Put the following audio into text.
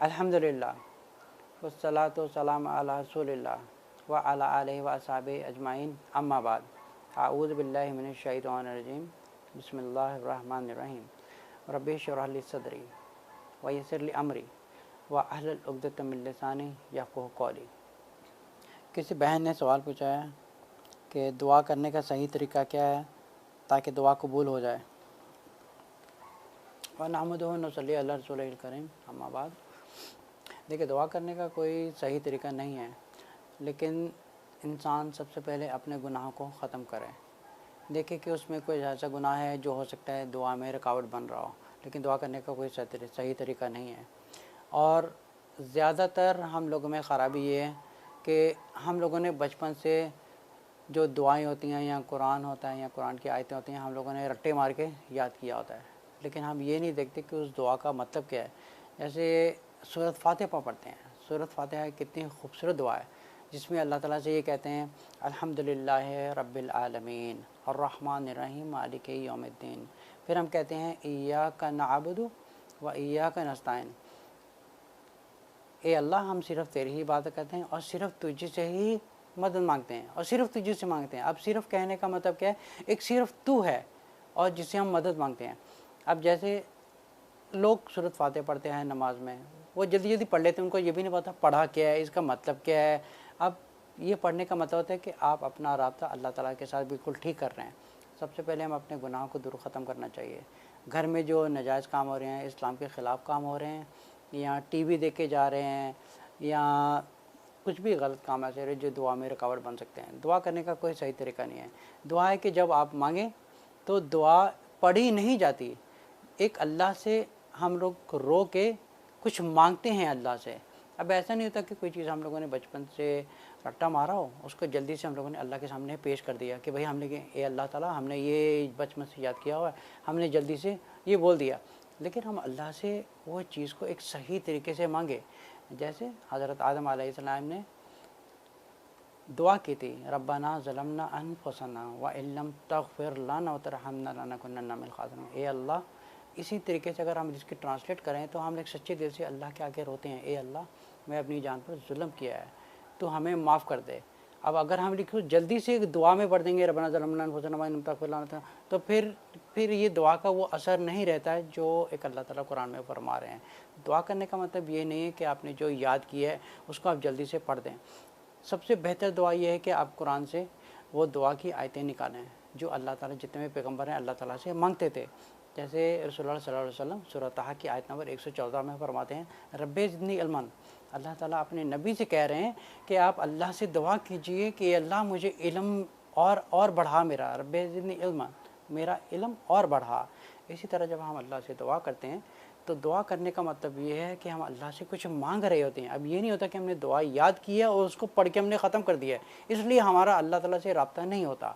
अल्हम्दुलिल्लाह वस्सलातु वस्सलामु अला रसूलिल्लाह व अला आलिहि व अस्हाबिहि अजमाइन अम्मा बाद अऊज़ु बिल्लाहि मिनश शैतानिर रजीम बिस्मिल्लाहिर रहमानिर रहीम रब्बि इश्रह ली सदरी व यस्सिर ली अमरी व अहलुल उक़दतम मिन लिसानी यफ़क़हू क़ौली। किसी बहन ने सवाल पूछा है कि दुआ करने का सही तरीका क्या है ताकि दुआ कबूल हो जाए। व नहमदुहु व नसल्ली अला रसूलिल करीम अम्मा बाद। देखिए, दुआ करने का कोई सही तरीका नहीं है, लेकिन इंसान सबसे पहले अपने गुनाह को ख़त्म करे। देखिए कि उसमें कोई ऐसा गुनाह है जो हो सकता है दुआ में रुकावट बन रहा हो, लेकिन दुआ करने का कोई सही तरीका नहीं है। और ज़्यादातर हम लोगों में ख़राबी ये है कि हम लोगों ने बचपन से जो दुआएं होती हैं या कुरान होता है या कुरान की आयतें होती हैं, हम लोगों ने रट्टे मार के याद किया होता है, लेकिन हम ये नहीं देखते कि उस दुआ का मतलब क्या है। जैसे सूरत फातिहा पढ़ते हैं, सूरत फातिहा कितनी खूबसूरत दुआ है जिसमें अल्लाह ताला से ये कहते हैं अल्हम्दुलिल्लाहि रब्बिल आलमीन अर्रहमानिर रहीम मालिकि यौमिद्दीन। फिर हम कहते हैं इय्याका नअबुदु व इय्याका नस्तईन। ए अल्लाह, हम सिर्फ़ तेरी ही इबादत करते हैं और सिर्फ़ तुझे से ही मदद मांगते हैं और सिर्फ़ तुझे से मांगते हैं। अब सिर्फ़ कहने का मतलब क्या है, एक सिर्फ़ तू है और जिससे हम मदद मांगते हैं। अब जैसे लोग सूरत फातिहा पढ़ते हैं नमाज में, वो जल्दी जल्दी पढ़ लेते हैं, उनको ये भी नहीं पता पढ़ा क्या है, इसका मतलब क्या है। अब ये पढ़ने का मतलब होता है कि आप अपना राब्ता अल्लाह ताला के साथ बिल्कुल ठीक कर रहे हैं। सबसे पहले हम अपने गुनाह को दूर ख़त्म करना चाहिए। घर में जो नाजायज़ काम हो रहे हैं, इस्लाम के ख़िलाफ़ काम हो रहे हैं, या टीवी देख के जा रहे हैं, या कुछ भी गलत काम ऐसे रहे जो दुआ में रुकावट बन सकते हैं, दुआ करने का कोई सही तरीका नहीं है। दुआ है कि जब आप मांगें तो दुआ पढ़ी नहीं जाती, एक अल्लाह से हम लोग रो के कुछ मांगते हैं अल्लाह से। अब ऐसा नहीं होता कि कोई चीज़ हम लोगों ने बचपन से रट्टा मारा हो, उसको जल्दी से हम लोगों ने अल्लाह के सामने पेश कर दिया कि भाई हमने ए अल्लाह ताला, हमने ये बचपन से याद किया हुआ है, हमने जल्दी से ये बोल दिया। लेकिन हम अल्लाह से वो चीज़ को एक सही तरीके से मांगे। जैसे हज़रत आदम अलैहिस्सलाम ने दुआ की थी, रब्बना ज़लमना अनफुसना व इल्लम तग़फ़िर लना व तरहमना लनकुन्नन मिनल ख़ासिरीन। ए अल्लाह, इसी तरीके से अगर हम इसकी ट्रांसलेट करें तो हम एक सच्चे दिल से अल्लाह के आगे रोते हैं, ए अल्लाह, मैं अपनी जान पर जुल्म किया है, तो हमें माफ़ कर दे। अब अगर हम लिखो जल्दी से दुआ में पढ़ देंगे रब्बना ज़लमना अनफुसना व इल्लम तग़फ़िर लना, तो फिर ये दुआ का वो असर नहीं रहता है जो एक अल्लाह ताला कुरान में फरमा रहे हैं। दुआ करने का मतलब ये नहीं है कि आपने जो याद किया है उसको आप जल्दी से पढ़ दें। सबसे बेहतर दुआ ये है कि आप कुरान से वो दुआ की आयतें निकालें जो अल्लाह ताला, जितने भी पैगम्बर हैं अल्लाह ताला से मांगते थे। जैसे रसूलुल्लाह सल्लल्लाहु अलैहि वसल्लम सूरह ताहा की आयत नंबर 114 में फरमाते हैं रब्बे ज़िदनी इल्मन। अल्लाह ताला अपने नबी से कह रहे हैं कि आप अल्लाह से दुआ कीजिए कि अल्लाह मुझे इल्म और बढ़ा, मेरा रब्बे ज़िदनी इल्मन, मेरा इल्म और बढ़ा। इसी तरह जब हम अल्लाह से दुआ करते हैं तो दुआ करने का मतलब ये है कि हम अल्लाह से कुछ मांग रहे होते हैं। अब ये नहीं होता कि हमने दुआ याद की है और उसको पढ़ के हमने ख़त्म कर दिया है, इसलिए हमारा अल्लाह ताला से रब्ता नहीं होता।